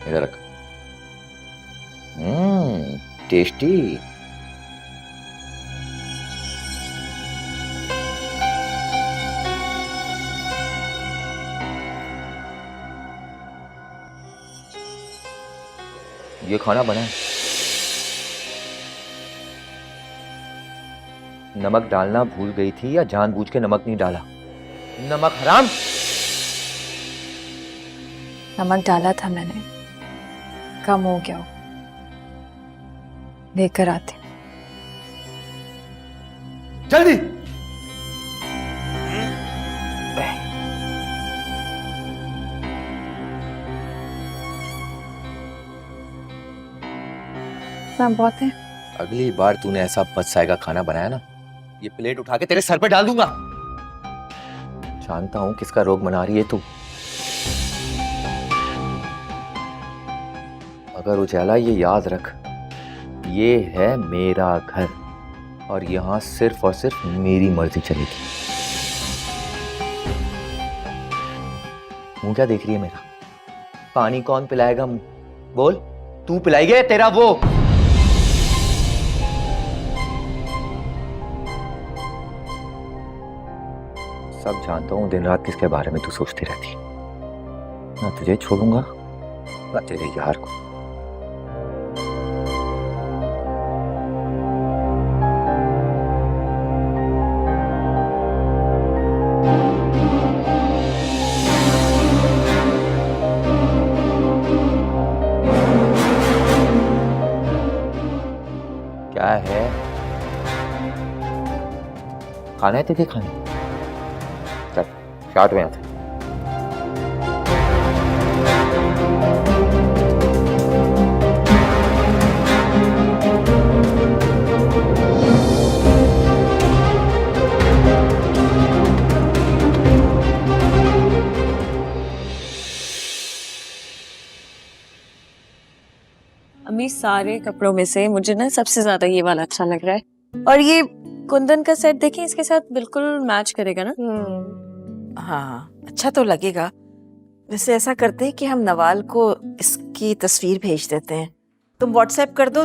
इधर रख। टेस्टी। ये खाना बना है। नमक डालना भूल गई थी या जानबूझ के नमक नहीं डाला? नमक हराम। नमक डाला था मैंने, कम हो गया। लेकर आते। जल्दी। ना बहुत है। अगली बार तूने ऐसा बदसायगा खाना बनाया ना, ये प्लेट उठा के तेरे सर पे डाल दूंगा। जानता हूं किसका रोग मना रही है तू। अगर उजाला ये याद रख, ये है मेरा घर और यहां सिर्फ और सिर्फ मेरी मर्जी चलेगी। मुंह क्या देख रही है मेरा? पानी कौन पिलाएगा? बोल, तू पिलाएगी या तेरा वो? सब जानता हूं दिन रात किसके बारे में तू सोचती रहती। ना तुझे छोड़ूंगा ना तेरे यार को। क्या है? खाना है तुझे? खाना चल, शाट में आते। अम्मी, सारे कपड़ों में से मुझे ना सबसे ज्यादा ये वाला अच्छा लग रहा है। और ये कुंदन का सेट देखिए, इसके साथ बिल्कुल मैच करेगा ना। हाँ, अच्छा तो लगेगा। वैसे ऐसा करते हैं कि हम नवाल को इसकी तस्वीर भेज देते हैं। तुम व्हाट्सएप कर दो,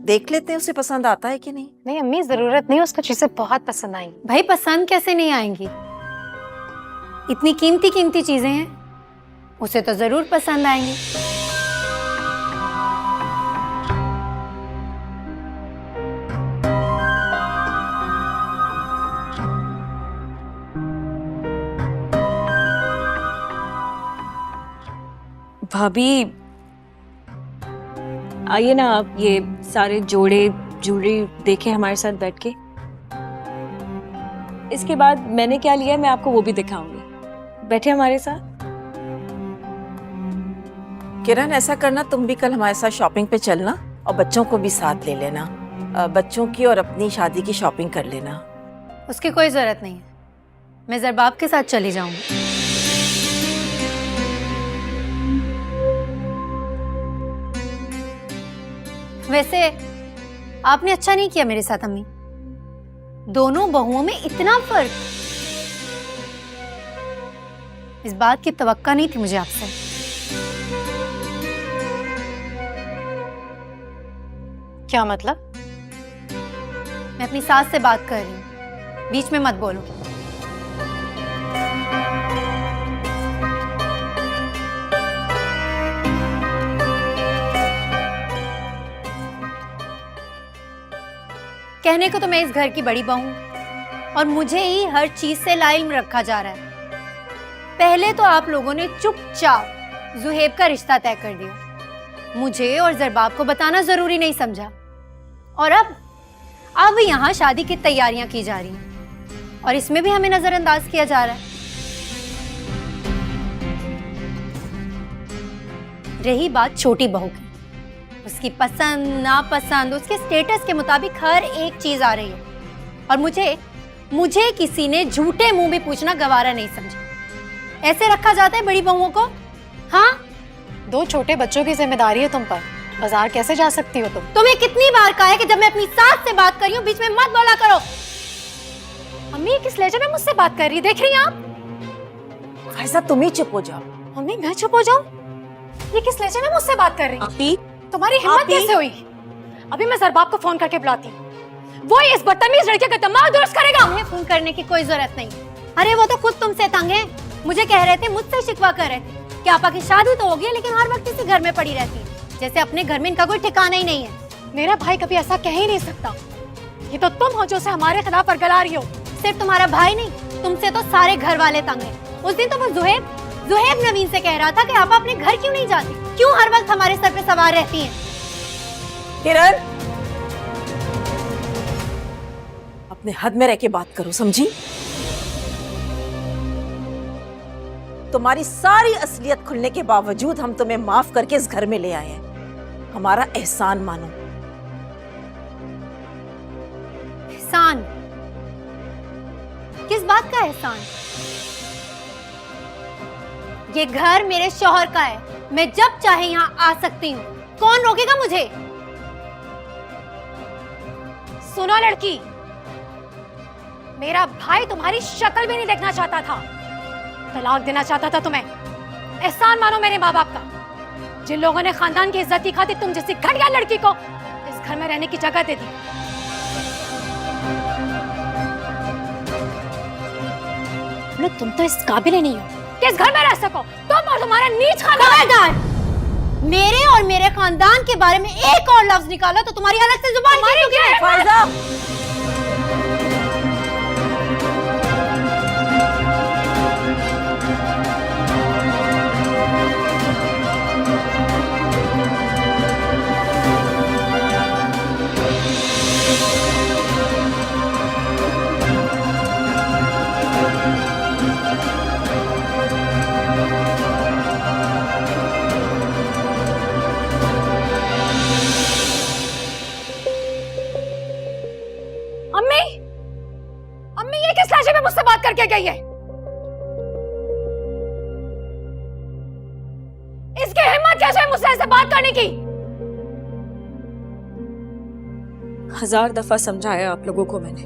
देख लेते हैं उसे पसंद आता है कि नहीं। नहीं अम्मी, जरूरत नहीं, उसको चीजें बहुत पसंद आई। भाई पसंद कैसे नहीं आएंगी? इतनी कीमती कीमती चीजें हैं, उसे तो जरूर पसंद आएंगी। भाभी आइए ना, आप ये सारे जोड़े ज्वेलरी देखें हमारे साथ बैठ के। इसके बाद मैंने क्या लिया मैं आपको वो भी दिखाऊंगी। बैठे हमारे साथ। किरण, ऐसा करना, तुम भी कल हमारे साथ शॉपिंग पे चलना और बच्चों को भी साथ ले लेना। बच्चों की और अपनी शादी की शॉपिंग कर लेना। उसकी कोई जरूरत नहीं है, मैं जरबाब के साथ चली जाऊंगी। वैसे आपने अच्छा नहीं किया मेरे साथ अम्मी। दोनों बहुओं में इतना फर्क, इस बात की तवक्का नहीं थी मुझे आपसे। क्या मतलब? मैं अपनी सास से बात कर रही हूँ, बीच में मत बोलो। कहने को तो मैं इस घर की बड़ी बहू और मुझे ही हर चीज से लाइल में रखा जा रहा है। पहले तो आप लोगों ने चुपचाप जुहेब का रिश्ता तय कर दिया, मुझे और जरबाब को बताना जरूरी नहीं समझा। और अब यहाँ शादी की तैयारियां की जा रही हैं और इसमें भी हमें नजरअंदाज किया जा रहा है। रही बात छोटी बहू की, उसकी पसंद नापसंद उसके स्टेटस के मुताबिक हर एक चीज आ रही है और मुझे किसी ने झूठे मुंह भी पूछना गवारा नहीं समझा। ऐसे रखा जाता है बड़ी बहुओं को? हाँ, 2 छोटे बच्चों की जिम्मेदारी है तुम पर। बाजार कैसे जा सकती हो तुम? तुम्हें कितनी बार कहा है कि जब मैं अपनी सास से बात कर रही हूँ बीच में मत बोला करो। अम्मी, किस लहजे में मुझसे बात कर रही है, देख रही हैं आप? फैजा, तुम ही चुप हो जाओ। मम्मी, मैं चुप हो जाऊं? ये किस लहजे में मुझसे बात कर रही है? आपी, तुम्हारी हिम्मत आपी? कैसे हुई? अभी मैं सरबाब को फोन करके बुलाती हूँ। वो इस बदतमीज लड़के का दिमाग दुरुस्त करेगा। तुम्हें फोन करने की कोई जरूरत नहीं। अरे वो तो खुद तुमसे तंग है। मुझे कह रहे थे, मुझसे शिकवा कर रहे थे कि आपा की शादी तो हो गई है लेकिन हर वक्त इसी घर में पड़ी रहती है, जैसे अपने घर में इनका कोई ठिकाना ही नहीं है। मेरा भाई कभी ऐसा कह ही नहीं सकता। ये तो तुम हो जो उसे हमारे खिलाफ बरगला रही हो। सिर्फ तुम्हारा भाई नहीं, तुमसे तो सारे घर वाले तंग हैं। उस दिन तो वो जुहेब नवीन से कह रहा था कि आप अपने घर क्यों नहीं जाती, क्यों हर वक्त हमारे सर पे सवार रहती हैं। किरण, अपने हद में रह के बात करो, समझी? तुम्हारी सारी असलियत खुलने के बावजूद हम तुम्हें माफ करके इस घर में ले आए हैं। हमारा एहसान मानो। एहसान? किस बात का एहसान? ये घर मेरे शौहर का है, मैं जब चाहे यहाँ आ सकती हूँ। कौन रोकेगा मुझे? सुनो लड़की, मेरा भाई तुम्हारी शक्ल भी नहीं देखना चाहता था, तलाक देना चाहता था तुम्हें। एहसान मानो मेरे माँ बाप का, जिन लोगों ने खानदान की इज्जत की खातिर तुम जैसी घटिया लड़की को इस घर में रहने की जगह दे दी। तुम तो इस काबिल ही नहीं हो कि इस घर में रह सको। तुम और तुम्हारा नीच खानदान। मेरे और मेरे खानदान के बारे में एक और लफ्ज निकाला तो तुम्हारी अलग से जुबान निकलती है। फायजा, अम्मी, अम्मी ये किस लहजे में मुझसे बात करके गई है? इसकी हिम्मत कैसे है मुझसे ऐसे बात करने की? 1000 दफा समझाया आप लोगों को मैंने,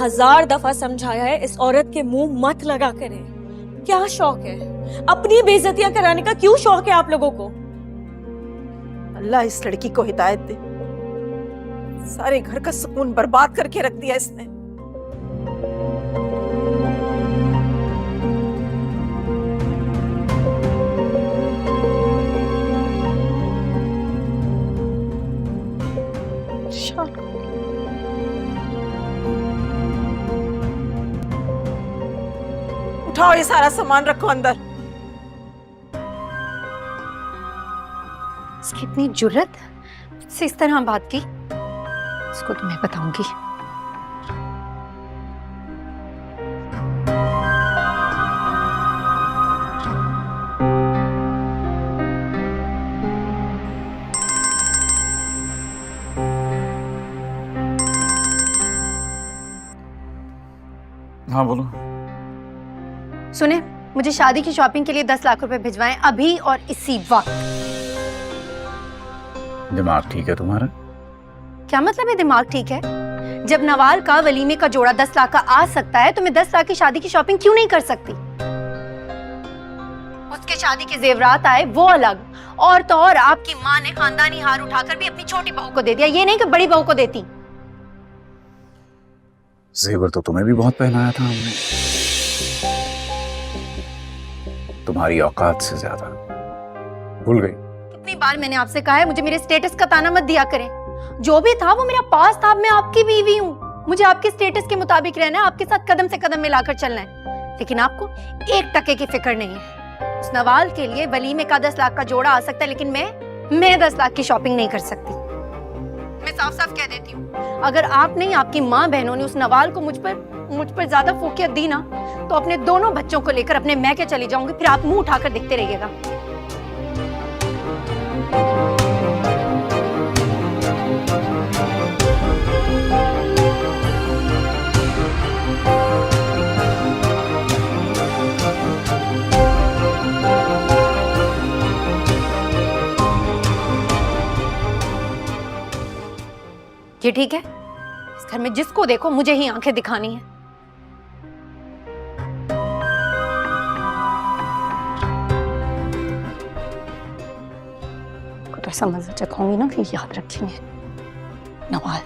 1000 दफा समझाया है इस औरत के मुंह मत लगा करें। क्या शौक है? अपनी बेइज्जतियां कराने का क्यों शौक है आप लोगों को? अल्लाह इस लड़की को हिदायत दे। सारे घर का सुकून बर्बाद करके रख दिया इसने। उठाओ ये सारा सामान, रखो अंदर। इसकी इतनी जुर्रत मुझसे इस तरह बात की, इसको तो मैं बताऊंगी। हाँ बोलो। सुने, मुझे शादी की शॉपिंग के लिए 10 लाख रुपए भिजवाएं अभी और इसी वक्त। दिमाग ठीक है तुम्हारा? क्या मतलब है दिमाग ठीक है? जब नवाल का वलीमे का जोड़ा 10 लाख का आ सकता है तो मैं 10 लाख की शादी की शॉपिंग क्यों नहीं कर सकती? उसके शादी के जेवरात आए वो अलग, और तो और आपकी माँ ने खानदानी हार उठाकर भी अपनी छोटी बहू को दे दिया, ये नहीं कि बड़ी बहू को देती। जेवर तो तुम्हें भी बहुत पहनाया था हमने, तुम्हारी औकात से ज्यादा। भूल गई? कितनी बार मैंने आपसे कहा है मुझे मेरे स्टेटस का ताना मत दिया करें। जो भी था वो मेरा पास था, मैं आपकी बीवी हूँ, मुझे आपके स्टेटस के मुताबिक रहना है, आपके साथ कदम से कदम मिलाकर चलना है। लेकिन आपको 1 टके की फिक्र नहीं है। उस नवाल के लिए वलीमे का 10 लाख का जोड़ा आ सकता है, लेकिन मैं 10 लाख की शॉपिंग नहीं कर सकती। मैं साफ साफ कह देती हूँ, अगर आप नहीं, आपकी माँ बहनों ने उस नवाल को मुझ पर ज्यादा फोकियत दी ना, तो अपने दोनों बच्चों को लेकर अपने मैके चली जाऊंगी, फिर आप मुंह उठाकर देखते रहिएगा। ये ठीक है? इस घर में जिसको देखो मुझे ही आंखें दिखानी है। अगर ऐसा मजा चखाऊंगी ना फिर याद रखेंगे Nawal.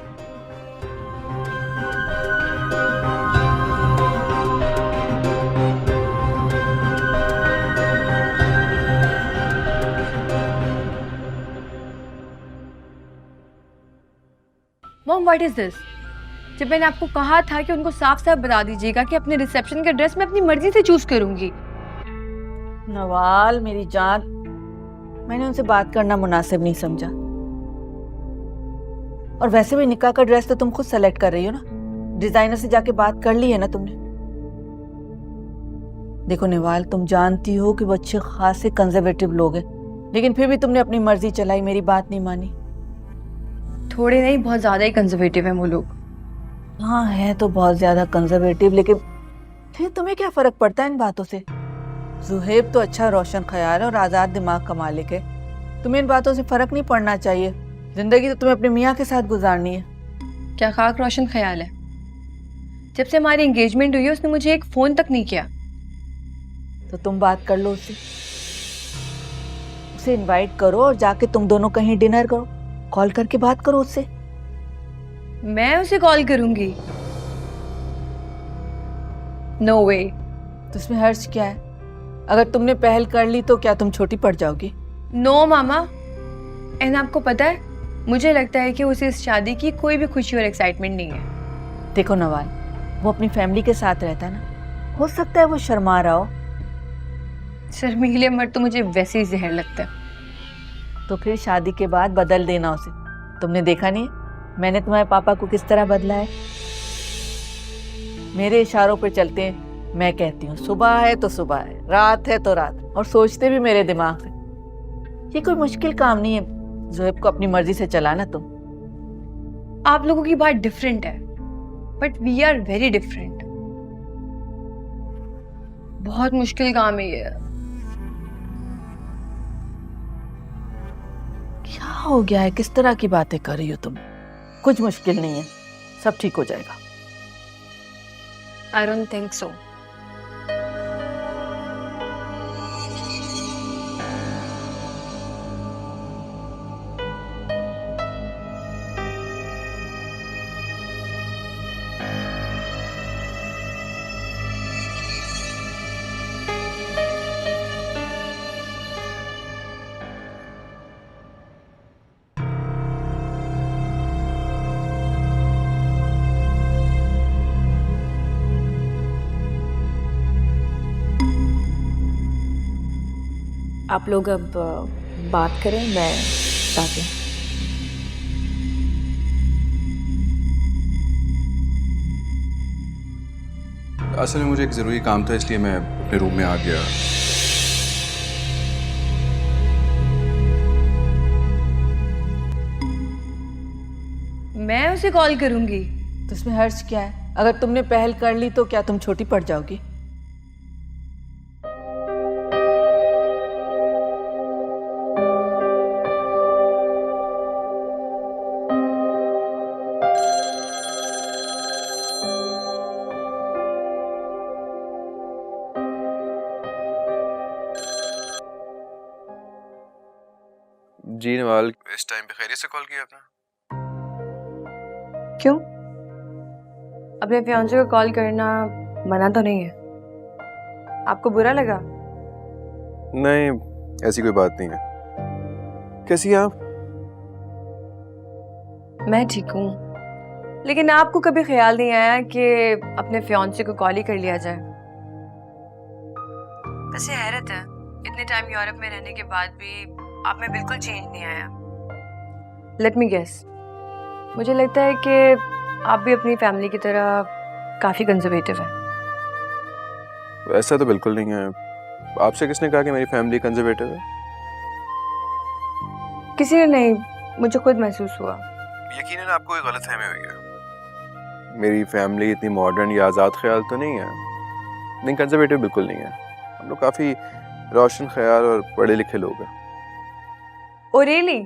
Mom what is this? जब मैंने आपको कहा था कि उनको साफ साफ बता दीजिएगा कि अपने रिसेप्शन का ड्रेस मैं अपनी मर्जी से चूज करूंगी। नवाल मेरी जान, मैंने उनसे बात करना मुनासिब नहीं समझा। और वैसे भी निकाह का ड्रेस तो तुम खुद सेलेक्ट कर रही हो ना, डिजाइनर से जाके बात कर ली है ना तुमने। देखो निवाल, तुम जानती हो कि वो अच्छे खासे कंजर्वेटिव लोग हैं, लेकिन फिर भी तुमने अपनी मर्जी चलाई, मेरी बात नहीं मानी। थोड़े नहीं, बहुत ज्यादा ही कंजर्वेटिव हैं वो लोग। हाँ है तो बहुत ज्यादा कंजर्वेटिव, लेकिन फिर तुम्हें क्या फर्क पड़ता है इन बातों से? जुहेब तो अच्छा रोशन ख्याल है और आजाद दिमाग का मालिक है, तुम्हें इन बातों से फर्क नहीं पड़ना चाहिए। जिंदगी तो तुम्हें अपने मियाँ के साथ गुजारनी है। क्या खाक रोशन ख्याल है? जब से हमारी एंगेजमेंट हुई है उसने मुझे एक फोन तक नहीं किया। तो तुम बात कर लो उससे, उसे इनवाइट करो और जाके तुम दोनों कहीं डिनर करो, कॉल करके बात करो उससे। मैं उसे कॉल करूंगी? नो वे। तो इसमें हर्ज क्या है? अगर तुमने पहल कर ली तो क्या तुम छोटी पड़ जाओगी? नो मामा, एंड आपको पता है मुझे लगता है कि उसे इस शादी की कोई भी खुशी और एक्साइटमेंट नहीं है। देखो नवाल, वो अपनी फैमिली के साथ रहता है ना, हो सकता है वो शर्मा रहा हो। शर्मीले मर्द तो मुझे वैसे ही जहर लगता है। तो फिर शादी के बाद बदल देना उसे। तुमने देखा नहीं मैंने तुम्हारे पापा को किस तरह बदला है? मेरे इशारों पर चलते हैं। मैं कहती हूँ सुबह है तो सुबह है, रात है तो रात, और सोचते भी मेरे दिमाग से। ये कोई मुश्किल काम नहीं है ज़ोएब को अपनी मर्जी से चलाना। तुम आप लोगों की बात डिफरेंट है, but we are very different. बहुत मुश्किल काम है ये। क्या हो गया है? किस तरह की बातें कर रही हो तुम? कुछ मुश्किल नहीं है, सब ठीक हो जाएगा। I don't think so. आप लोग अब बात करें, मैं बताती हूँ। असल में मुझे एक ज़रूरी काम था, इसलिए मैं अपने रूम में आ गया। मैं उसे कॉल करूंगी। तो इसमें हर्ज क्या है? अगर तुमने पहल कर ली तो क्या तुम छोटी पड़ जाओगी? जी नवाल, इस टाइम पे खैरियत से कॉल किया आपने? क्यों? अपने फियांसे को कॉल करना मना तो नहीं है? आपको बुरा लगा? नहीं, ऐसी कोई बात नहीं है। कैसी हैं आप? मैं ठीक हूँ, लेकिन आपको कभी ख्याल नहीं आया कि अपने फियांसे को कॉल ही कर लिया जाए? वैसे हैरत है, इतने टाइम यूरोप में रहने के बाद भी आप में बिल्कुल चेंज नहीं आया। लेट मी गेस, मुझे लगता है कि आप भी अपनी फैमिली की तरह काफ़ी कंजर्वेटिव हैं। ऐसा तो बिल्कुल नहीं है। आपसे किसने कहा कि मेरी फैमिली कंजर्वेटिव है? किसी ने नहीं, मुझे खुद महसूस हुआ। यकीनन आपको एक गलतफहमी हुई है। मेरी फैमिली इतनी मॉडर्न या आज़ाद ख्याल तो नहीं है, नहीं कंजर्वेटिव बिल्कुल नहीं है। हम लोग काफ़ी रोशन ख्याल और पढ़े लिखे लोग हैं। Oh really?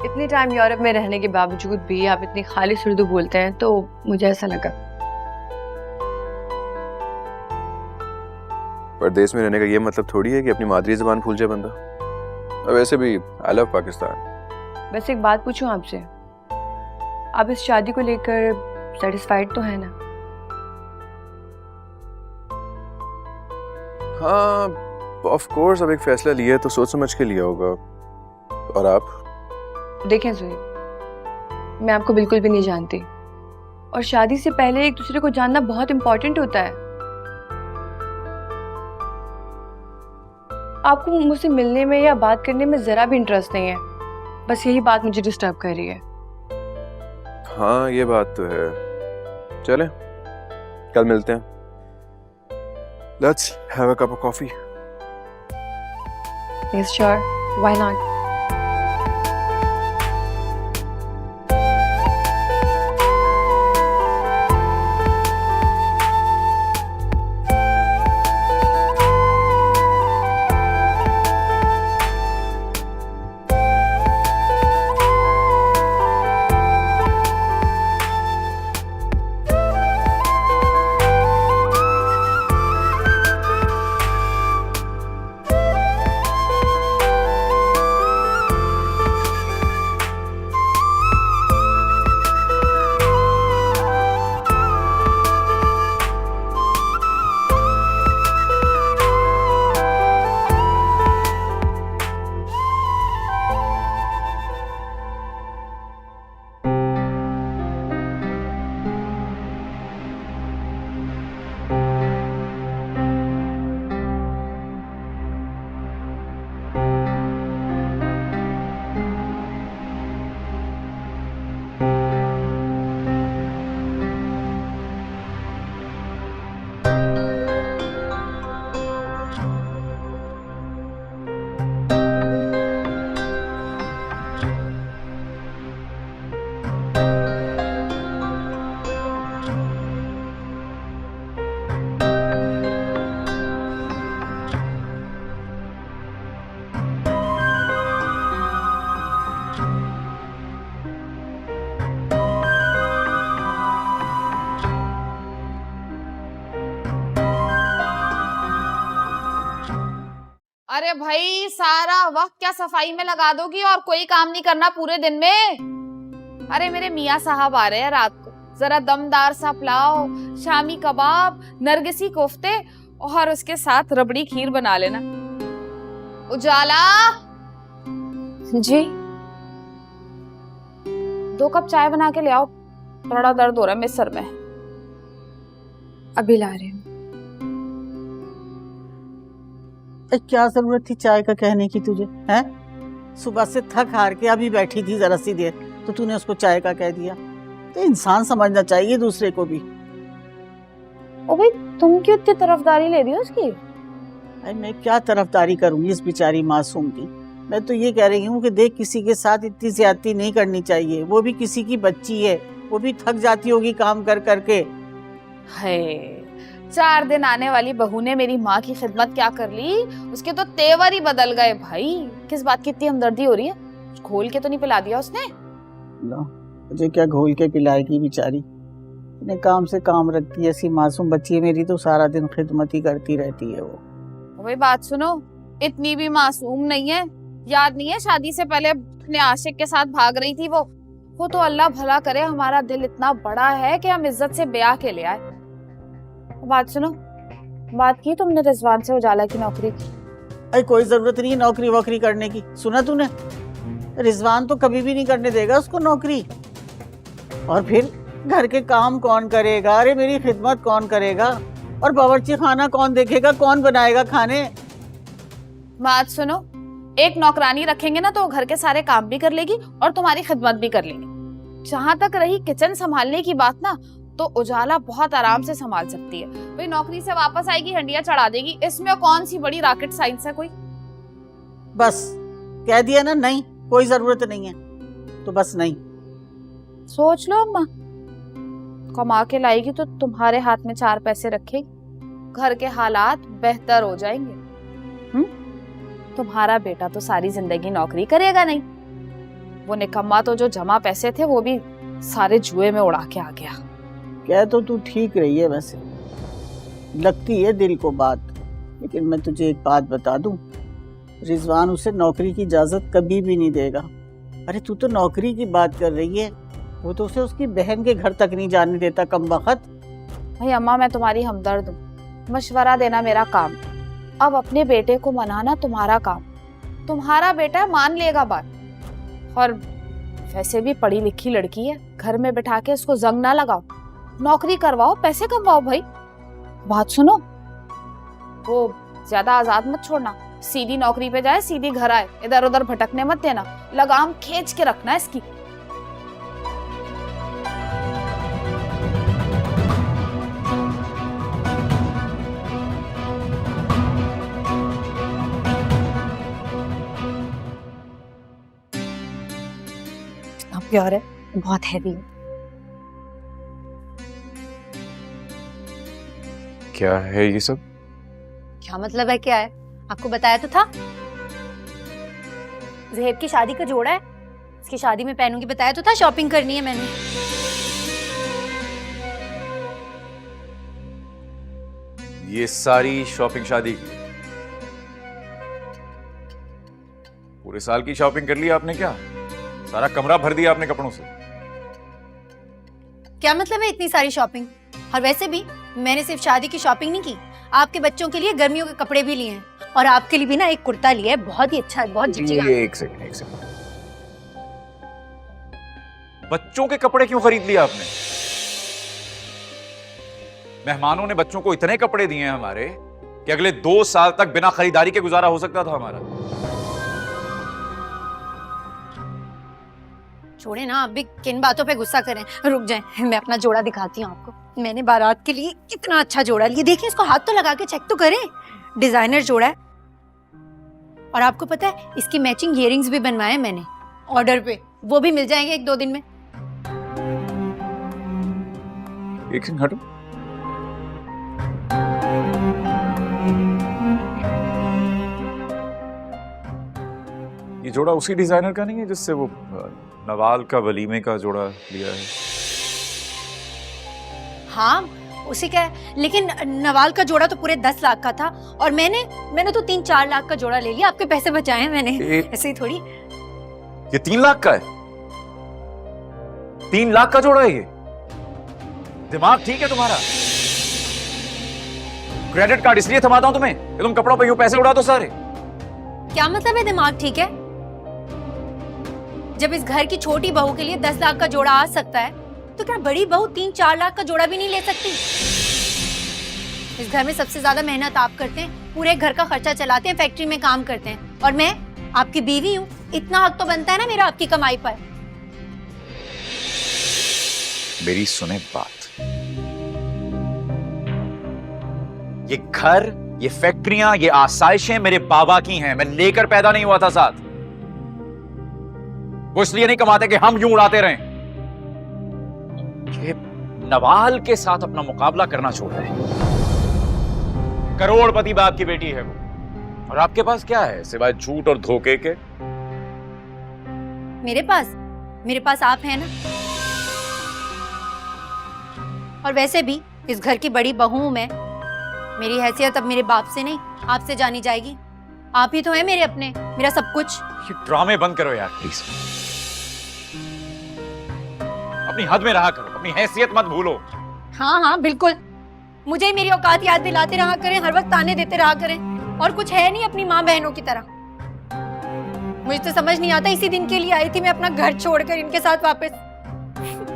इतने टाइम यूरोप में रहने के बावजूद भी आप इतनी खालिस उर्दू बोलते हैं, तो मुझे ऐसा लगा। परदेश में रहने का ये मतलब थोड़ी है कि अपनी मादरी ज़बान भूल जाए बंदा। और वैसे भी आई लव पाकिस्तान। वैसे एक बात पूछूं आपसे, आप इस शादी को लेकर सेटिस्फाइड तो है ना? हाँ ऑफ कोर्स, अब एक फैसला लिया है तो सोच समझ के लिया होगा। और आप? देखें ज़ुहैब, मैं आपको बिल्कुल भी नहीं जानती और शादी से पहले एक दूसरे को जानना बहुत इंपॉर्टेंट होता है। आपको मुझसे मिलने में या बात करने में जरा भी इंटरेस्ट नहीं है, बस यही बात मुझे डिस्टर्ब कर रही है। हाँ ये बात तो है। चलें कल मिलते हैं। Let's have a cup of coffee. Yes, sure. Why not? अरे भाई सारा वक्त क्या सफाई में लगा दोगी और कोई काम नहीं करना पूरे दिन में? अरे मेरे मियाँ साहब आ रहे हैं रात को, जरा दमदार सा पुलाव, शामी कबाब, नरगिसी कोफ्ते और उसके साथ रबड़ी खीर बना लेना। उजाला जी 2 कप चाय बना के ले आओ, थोड़ा दर्द हो रहा है मेरे सर में। अभी ला रही हूँ। क्या जरूरत थी चाय का कहने की तुझे? हैं सुबह से थक हार के अभी बैठी थी जरा सी देर, तो तूने उसको चाय का कह दिया। तो इंसान समझना चाहिए दूसरे को भी। ओ भाई तुम क्यों इतनी तरफदारी ले रही हो उसकी? अरे मैं क्या तरफदारी करूंगी इस बेचारी मासूम की। मैं तो ये कह रही हूँ कि देख, किसी के साथ इतनी ज्यादती नहीं करनी चाहिए। वो भी किसी की बच्ची है, वो भी थक जाती होगी काम कर करके। है 4 दिन आने वाली बहू ने मेरी माँ की खिदमत क्या कर ली, उसके तो तेवर ही बदल गए भाई। किस बात की इतनी हमदर्दी हो रही है? घोल के तो नहीं पिला दिया उसने? मुझे क्या घोल के पिलाएगी बेचारी, इन्हें काम से काम रखती है। ऐसी मासूम बच्ची है मेरी, तो सारा दिन खिदमत ही करती रहती है वो। भाई बात सुनो, इतनी भी मासूम नहीं है। याद नहीं है शादी से पहले अपने आशिक के साथ भाग रही थी वो तो अल्लाह भला करे, हमारा दिल इतना बड़ा है कि हम इज्जत से ब्याह के ले आए। बात सुनो, बात की तुमने रिजवान से उजाला की नौकरी की? अरे कोई जरूरत नहीं है नौकरी वोकरी करने की। सुना तूने, रिजवान तो कभी भी नहीं करने देगा उसको नौकरी। और फिर घर के काम कौन करेगा? अरे मेरी खिदमत कौन करेगा? और बावर्ची खाना कौन देखेगा? कौन बनाएगा खाने? बात सुनो, एक नौकरानी रखेंगे ना तो घर के सारे काम भी कर लेगी और तुम्हारी खिदमत भी कर लेगी। जहां तक रही किचन संभालने की बात ना, तो उजाला बहुत आराम से संभाल सकती है। भाई नौकरी से वापस आएगी, हंडिया चढ़ा देगी, इसमें कौन सी बड़ी रॉकेट साइंस है कोई? बस कह दिया ना, नहीं कोई जरूरत नहीं है तो बस नहीं। सोच लो अम्मा, कमा के लाएगी तो तुम्हारे हाथ में 4 पैसे रखेगी, घर के हालात बेहतर हो जाएंगे। तुम्हारा बेटा तो सारी जिंदगी नौकरी करेगा नहीं, वो निकम्मा तो जो जमा पैसे थे वो भी सारे जुए में उड़ा के आ गया। क्या तो तू ठीक रही है, वैसे लगती है दिल को बात, लेकिन मैं तुझे एक बात बता दूं, रिजवान उसे नौकरी की इजाजत कभी भी नहीं देगा। अरे तू तो नौकरी की बात कर रही है, वो तो उसे उसकी बहन के घर तक नहीं जाने देता कमबख्त। भाई अम्मा मैं तुम्हारी हमदर्द हूँ, मशवरा देना मेरा काम, अब अपने बेटे को मनाना तुम्हारा काम। तुम्हारा बेटा मान लेगा बात, और वैसे भी पढ़ी लिखी लड़की है, घर में बैठा के इसको जंग ना लगाओ, नौकरी करवाओ, पैसे कमवाओ। भाई बात सुनो, वो ज्यादा आजाद मत छोड़ना, सीधी नौकरी पे जाए सीधी घर आए, इधर उधर भटकने मत देना, लगाम खींच के रखना है इसकी। प्यार है, बहुत हैवी है। क्या है ये सब? क्या मतलब है? क्या है? आपको बताया तो था, ज़ुहैब की शादी का जोड़ा है, इसकी शादी में पहनूंगी, बताया तो था, शॉपिंग करनी है मैंने। ये सारी शॉपिंग शादी की? पूरे साल की शॉपिंग कर ली आपने क्या? सारा कमरा भर दिया आपने कपड़ों से। क्या मतलब है इतनी सारी शॉपिंग? और वैसे भी मैंने सिर्फ शादी की शॉपिंग नहीं की, आपके बच्चों के लिए गर्मियों के कपड़े भी लिए हैं, और आपके लिए भी ना एक कुर्ता लिया है, बहुत ही अच्छा है, बहुत जचेगा। ये एक सेकंड। बच्चों के कपड़े क्यों खरीद लिए आपने? मेहमानों ने बच्चों को इतने कपड़े दिए हैं हमारे कि अगले 2 साल तक बिना खरीदारी के गुजारा हो सकता था हमारा। छोड़े ना, आप भी किन बातों पे गुस्सा करें, रुक जाएं, मैं अपना जोड़ा दिखाती हूँ आपको। मैंने बारात के लिए कितना अच्छा जोड़ा लिया, देखिए इसको हाथ तो लगा के चेक तो करें, डिजाइनर जोड़ा है। और आपको पता है इसकी मैचिंग इयररिंग्स भी बनवाए मैंने ऑर्डर पे, वो भी मिल जाएंगे 1-2 दिन में। एक सेकंड हटो। ये जोड़ा उसी डिजाइनर का नहीं है जिससे वो नवाल का वलीमे का जोड़ा लिया है? हाँ उसी का है, लेकिन नवाल का जोड़ा तो पूरे 10 लाख का था, और मैंने तो 3-4 लाख का जोड़ा ले लिया, आपके पैसे बचाए हैं मैंने। ऐसे ही थोड़ी। ये 3 लाख का है? 3 लाख का जोड़ा है ये? दिमाग ठीक है तुम्हारा? क्रेडिट कार्ड इसलिए थमाता हूं तुम्हें कि तुम कपड़ों पे यूं पैसे उड़ा दो सारे। क्या मतलब है दिमाग ठीक है? जब इस घर की छोटी बहू के लिए 10 लाख का जोड़ा आ सकता है, तो क्या बड़ी बहू 3-4 लाख का जोड़ा भी नहीं ले सकती? इस घर में सबसे ज्यादा मेहनत आप करते हैं, पूरे घर का खर्चा चलाते हैं, फैक्ट्री में काम करते हैं, और मैं आपकी बीवी हूँ, इतना हक तो बनता है ना मेरा आपकी कमाई पर। मेरी सुने बात, ये घर, ये फैक्ट्रियां, ये आसाइशें मेरे बाबा की हैं, मैं लेकर पैदा नहीं हुआ था साथ। वो इसलिए नहीं कमाते कि हम यूं उड़ाते रहें। ये नवाल के साथ अपना मुकाबला करना छोड़ रहे हैं। करोड़पति बाप की बेटी है वो, और आपके पास क्या है सिवाय झूठ और धोखे के? मेरे पास आप हैं ना। और वैसे भी इस घर की बड़ी बहू हूं मैं, मेरी हैसियत अब मेरे बाप से नहीं आपसे जानी जाएगी। आप ही तो हैं मेरे अपने, मेरा सब कुछ। ये ड्रामे बंद करो यार प्लीज, अपनी हद में रहा करो, अपनी हैसियत मत भूलो। हाँ बिल्कुल, मुझे ही मेरी औकात याद दिलाते रहा करें, हर वक्त ताने देते रहा करें, और कुछ है नहीं अपनी माँ बहनों की तरह। मुझे तो समझ नहीं आता, इसी दिन के लिए आई थी मैं अपना घर छोड़कर इनके साथ वापस।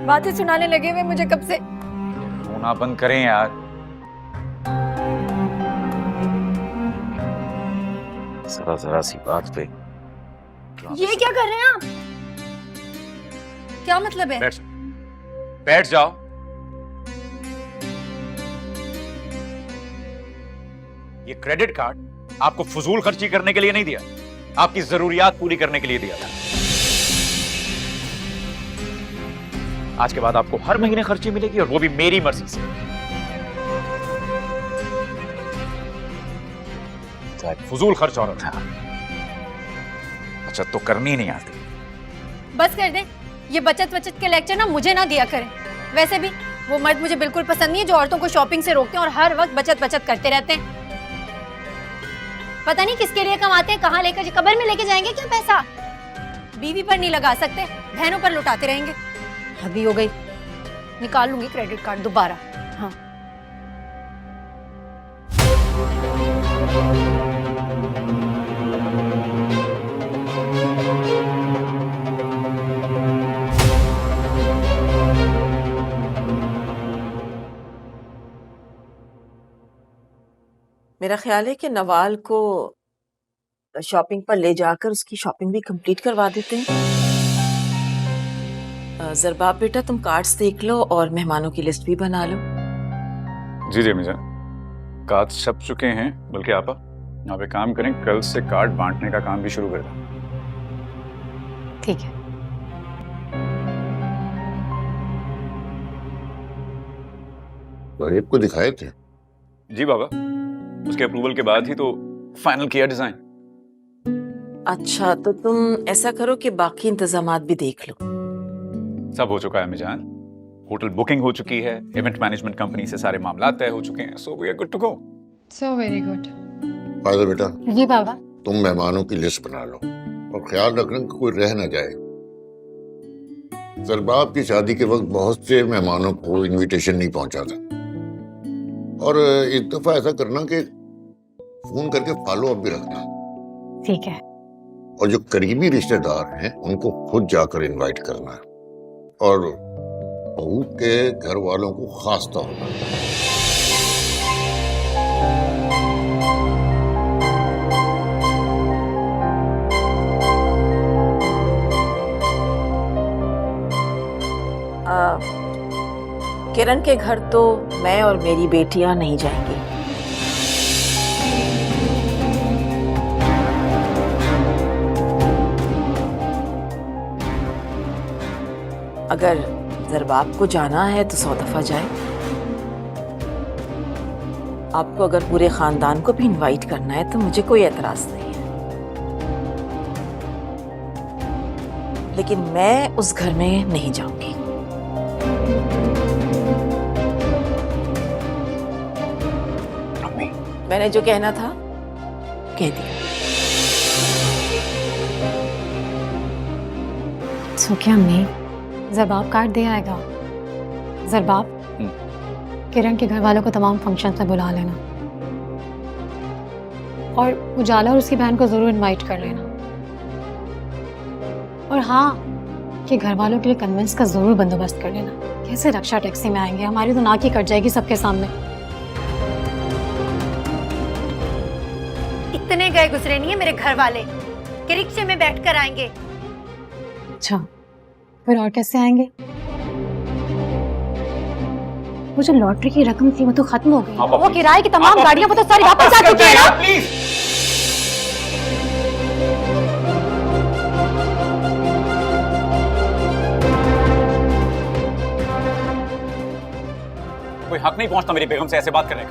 बातें सुनाने लगे हुए मुझे कब से। रोना बंद करें यार। जरा सी बात पे ये क्या कर रहे हैं आप? क्या मतलब है? बैठ जाओ। ये क्रेडिट कार्ड आपको फजूल खर्ची करने के लिए नहीं दिया, आपकी जरूरियात पूरी करने के लिए दिया था। आज के बाद आपको हर महीने खर्ची मिलेगी, और वो भी मेरी मर्जी से। फजूल खर्च औरत है, बचत तो करनी नहीं आती। बस कर दें, ये बचत के लेक्चर ना मुझे ना दिया करें। वैसे भी वो मर्द मुझे बिल्कुल पसंद नहीं है जो औरतों को शॉपिंग से रोकते हैं और हर वक्त बचत करते रहते हैं। पता नहीं किसके लिए कमाते हैं, कहाँ लेकर कब्र में लेके जाएंगे क्या पैसा? बीवी पर नहीं लगा सकते, बहनों पर लुटाते रहेंगे। हद ही हो गई। निकाल लूंगी क्रेडिट कार्ड दोबारा। हाँ मेरा ख्याल है कि नवाल को शॉपिंग पर ले जाकर उसकी शॉपिंग भी कंप्लीट करवा देते हैं। जरबाब बेटा, तुम कार्ड्स देख लो और मेहमानों की लिस्ट भी बना लो। जी जी अम्मी जान, कार्ड छप चुके हैं। बल्कि आपा आप एक काम करें, कल से कार्ड बांटने का काम भी शुरू कर दें। ठीक है। गरीब को दिखाए थे? जी बाबा, उसके अप्रूवल के बाद ही तो फाइनल किया डिजाइन। अच्छा, तो तुम ऐसा करो कि बाकी इंतजामात भी देख लो। सब हो चुका है अम्मी जान, होटल बुकिंग हो चुकी है, इवेंट मैनेजमेंट कंपनी से सारे मामला तय हो चुके हैं, so we are good to go. So very good. फायदा बेटा, जी बाबा। तुम मेहमानों की लिस्ट बना लो और ख्याल रखना कि कोई रह न जाए। जरबाब की शादी के वक्त बहुत से मेहमानों को इनविटेशन नहीं पहुंचा था, और एक दफा ऐसा करना कि फोन करके फॉलो अप भी रखना। ठीक है। और जो करीबी रिश्तेदार हैं उनको खुद जाकर इनवाइट करना है, और बहू के घर वालों को खास तौर पर। किरण के घर तो मैं और मेरी बेटियां नहीं जाएंगी। अगर जरबाब को जाना है तो 100 दफा जाए। आपको अगर पूरे खानदान को भी इनवाइट करना है तो मुझे कोई एतराज नहीं है, लेकिन मैं उस घर में नहीं जाऊंगी। मैंने जो कहना था कह दिया। सो क्या अम्मी, जरबाब कार्ड दे आएगा। जरबाब किरण के घर वालों को तमाम फंक्शन में बुला लेना, और उजाला और उसकी बहन को जरूर इनवाइट कर लेना। और हाँ, कि घर वालों के लिए कन्वेंस का जरूर बंदोबस्त कर लेना। कैसे रक्षा टैक्सी में आएंगे, हमारी तो नाक ही कट जाएगी सबके सामने। इतने गए गुजरे नहीं है मेरे घर वाले कि रिक्शे में बैठकर आएंगे। अच्छा, फिर और कैसे आएंगे? वो जो लॉटरी की रकम थी वो तो खत्म हो गई। वो किराए की तमाम गाड़ियां वो तो सारी वापस आ चुकी है ना? प्लीज कोई हक नहीं पहुंचता मेरी बेगम से ऐसे बात करने का।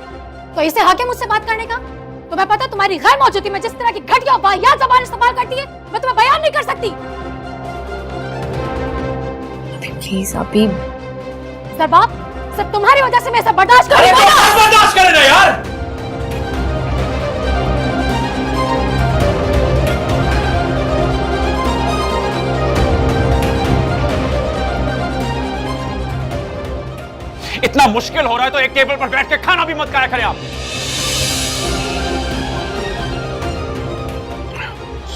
तो इसे हक है मुझसे बात करने का? तुम्हें पता तुम्हारी गैर मौजूदगी में जिस तरह की घटिया वाहियात ज़बान इस्तेमाल करती है, मैं तुम्हें बयान नहीं कर सकती। प्लीज अभी जरबाब, सिर्फ तुम्हारी वजह से मैं सब बर्दाश्त कर रही हूं। बर्दाश्त करे ना यार। इतना मुश्किल हो रहा है तो एक टेबल पर बैठ के खाना भी मत खाया करें आप।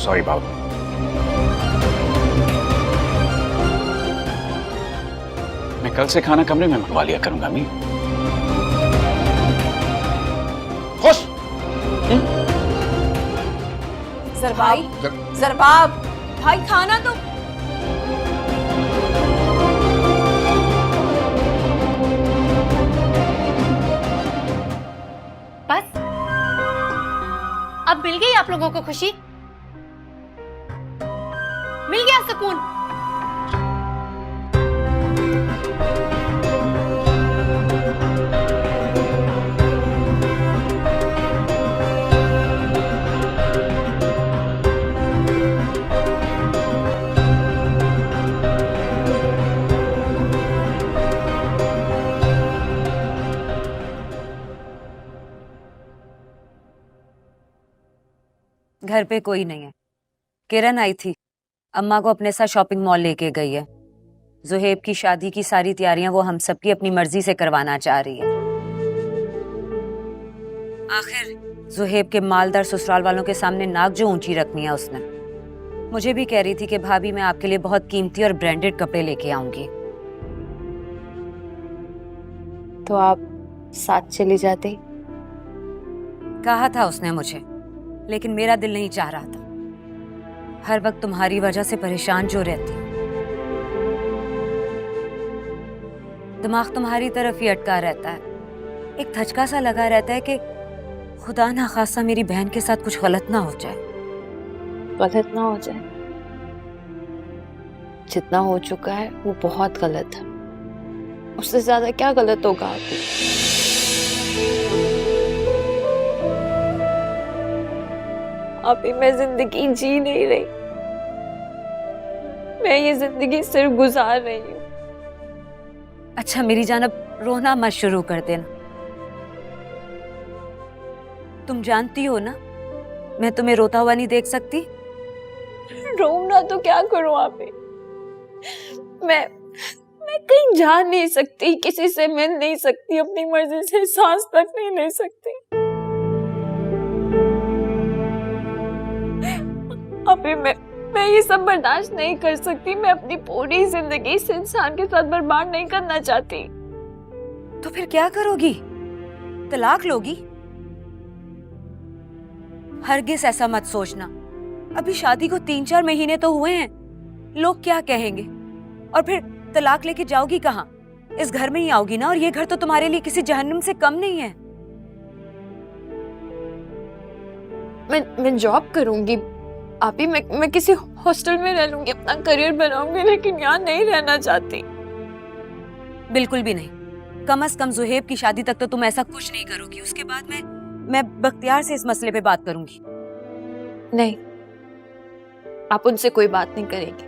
सॉरी बाबू। मैं कल से खाना कमरे में मंगवा लिया करूंगा। मी खुश। जरबाब भाई, खाना तो बस अब मिल गई आप लोगों को खुशी, मिल गया सुकून। घर पे कोई नहीं है। किरण आई थी, अम्मा को अपने साथ शॉपिंग मॉल लेके गई है। जुहेब की शादी की सारी तैयारियां वो हम सबकी अपनी मर्जी से करवाना चाह रही है। आखिर जुहेब के मालदार ससुराल वालों के सामने नाक जो ऊंची रखनी है उसने। मुझे भी कह रही थी कि भाभी मैं आपके लिए बहुत कीमती और ब्रांडेड कपड़े लेके आऊंगी। तो आप साथ चली जाते? कहा था उसने मुझे, लेकिन मेरा दिल नहीं चाह रहा था। हर वक्त तुम्हारी वजह से परेशान जो रहती हूँ। दिमाग तुम्हारी तरफ ही अटका रहता है। एक धचका सा लगा रहता है कि खुदा ना खासा मेरी बहन के साथ कुछ गलत ना हो जाए। गलत ना हो जाए? जितना हो चुका है वो बहुत गलत है। उससे ज्यादा क्या गलत होगा आपको? अभी मैं जिंदगी जी नहीं रही, मैं ये जिंदगी सिर्फ गुजार रही हूँ। अच्छा मेरी जान, अब रोना मत शुरू कर देना। तुम जानती हो ना मैं तुम्हें रोता हुआ नहीं देख सकती। रोना तो क्या करूं आप? मैं कहीं जा नहीं सकती, किसी से मिल नहीं सकती, अपनी मर्जी से सांस तक नहीं ले सकती। अभी मैं ये सब बर्दाश्त नहीं कर सकती। मैं अपनी पूरी जिंदगी इस इंसान के साथ बर्बाद नहीं करना चाहती। तो फिर क्या करोगी? तलाक लोगी? हरगिज ऐसा मत सोचना। अभी शादी को 3-4 महीने तो हुए हैं। लोग क्या कहेंगे? और फिर तलाक लेके जाओगी कहाँ? इस घर में ही आओगी ना, और ये घर तो तुम्हारे लिए किसी जहन्नुम से कम नहीं है। मैं जॉब करूंगी आपी, मैं किसी हॉस्टल में रह लूंगी, अपना करियर बनाऊंगी, लेकिन यहाँ नहीं रहना चाहती। बिल्कुल भी नहीं। कम से कम जुहेब की शादी तक तो तुम ऐसा कुछ नहीं करोगी। उसके बाद मैं बख्तियार से इस मसले पे बात करूंगी। नहीं, आप उनसे कोई बात नहीं करेंगी।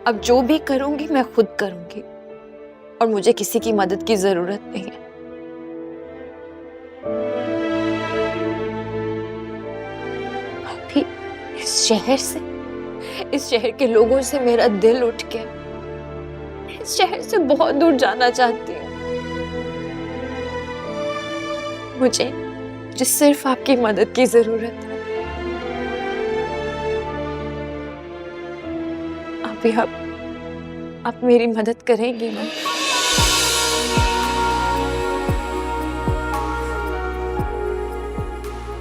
अब जो भी करूंगी मैं खुद करूंगी, और मुझे किसी की मदद की जरूरत नहीं है। अभी इस शहर के लोगों से मेरा दिल उठ गया। इस शहर से बहुत दूर जाना चाहती हूँ। मुझे सिर्फ आपकी मदद की जरूरत है। अभी आप मेरी मदद करेंगी ना?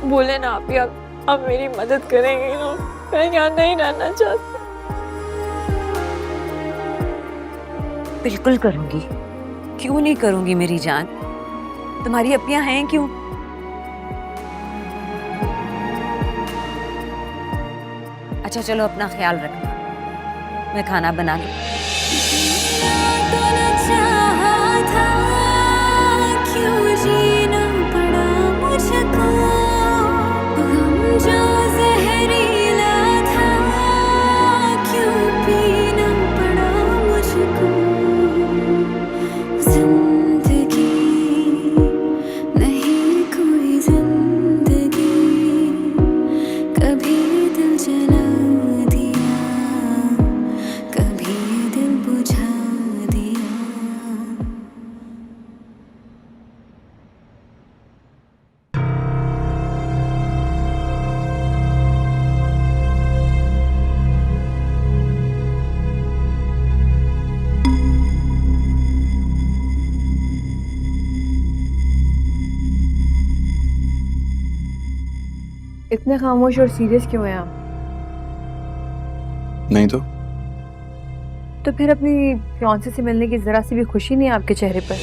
बोले ना आप मेरी मदद करेंगी ना? मैं यहाँ नहीं रहना चाहती। बिल्कुल करूंगी, क्यों नहीं करूंगी मेरी जान। तुम्हारी अपनियां हैं क्यों? अच्छा चलो, अपना ख्याल रखना। मैं खाना बना लूं। इतने खामोश और सीरियस क्यों हैं आप? नहीं तो फिर अपनी फियांसे से मिलने की जरा सी भी खुशी नहीं है आपके चेहरे पर?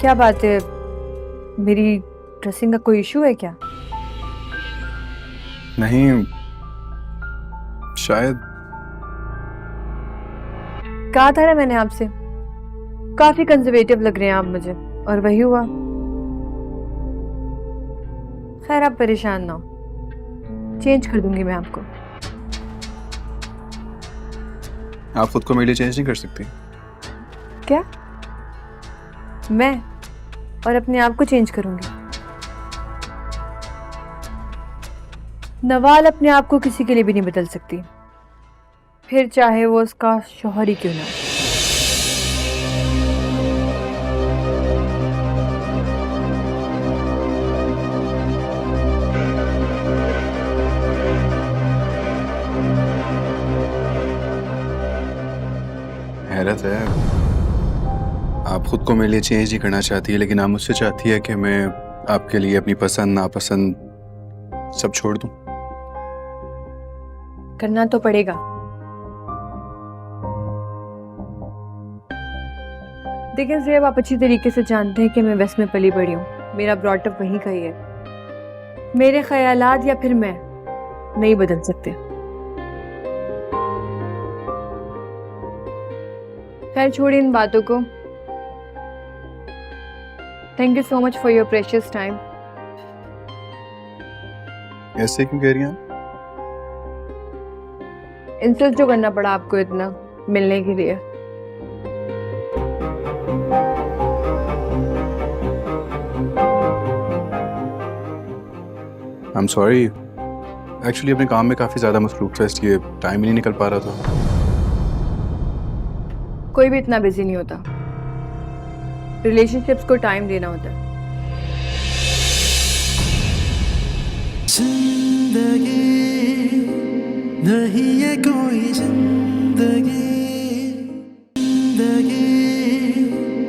क्या बात है, मेरी ड्रेसिंग का कोई इशू है क्या? नहीं, शायद। कहा था ना मैंने आपसे, काफी कंजर्वेटिव लग रहे हैं आप मुझे, और वही हुआ। खैर आप परेशान ना हो, चेंज कर दूंगी मैं आपको। आप खुद को मेरे लिए चेंज नहीं कर सकती? क्या मैं और अपने आप को चेंज करूंगी? नवाल अपने आप को किसी के लिए भी नहीं बदल सकती, फिर चाहे वो उसका शौहर ही क्यों ना हो। हैरत है, आप खुद को मेरे लिए चेंज नहीं करना चाहती है, लेकिन आप मुझसे चाहती है कि मैं आपके लिए अपनी पसंद नापसंद सब छोड़ दूं। करना तो पड़ेगा। देखिए ज़ेब, आप अच्छी तरीके से जानते हैं कि मैं वेस्ट में पली बड़ी हूँ, मेरा ब्रॉटअप वहीं का ही है। मेरे ख्यालात या फिर मैं नहीं बदल सकते। खैर छोड़िए इन बातों को। Thank you so much for your precious time. ऐसे क्यों कह रही हैं? इंसल्ट जो करना पड़ा आपको इतना मिलने के लिए। आई एम सॉरी, एक्चुअली अपने काम में काफ़ी ज़्यादा मसरूफ था, इसलिए टाइम ही नहीं निकल पा रहा था। कोई भी इतना बिजी नहीं होता, रिलेशनशिप्स को टाइम देना होता है। जिंदगी नहीं है कोई जिंदगी